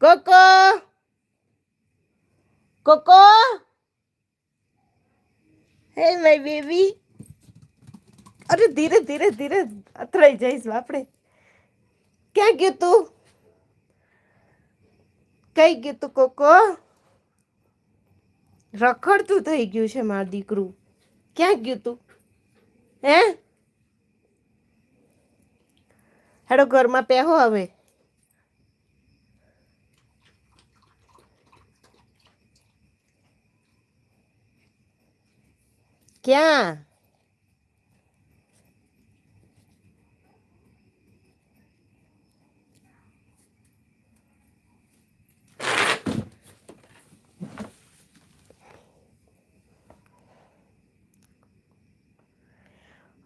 Cocoa cocoa, હે my baby. અરે ધીરે ધીરે ધીરે, અથડાઈ જઈશ આપણે. ક્યાં ગયું તું? કઈ ગયું તું કોકો? રખડતું થઈ ગયું છે મારું દીકરું. ક્યાં ગયું તું? હે હેડો ઘરમાં પહેવો હવે. ક્યાં?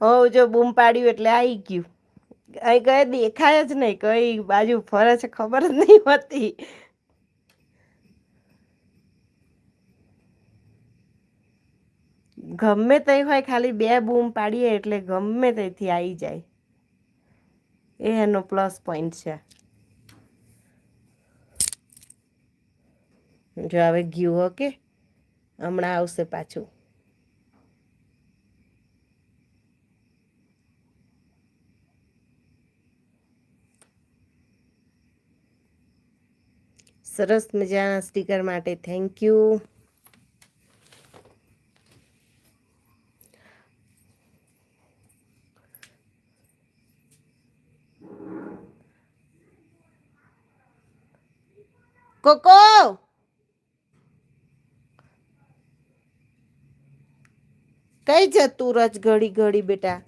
હો જો બૂમ પાડ્યું એટલે આવી ગયું. અહીં કઈ દેખાય જ નહીં, કઈ બાજુ ફરે છે ખબર જ નહીં હોતી. ગમે તઈ હોય, ખાલી બે બૂમ પાડીએ એટલે ગમે ત્યાંથી આવી જાય. એ એનો પ્લસ પોઈન્ટ છે. જો હવે ગયું. ઓકે, હમણાં આવશે પાછું. સરસ મજાના સ્ટીકર માટે થેન્ક યુ. કોકો, કઈ જતું રજ ઘડી ઘડી બેટા?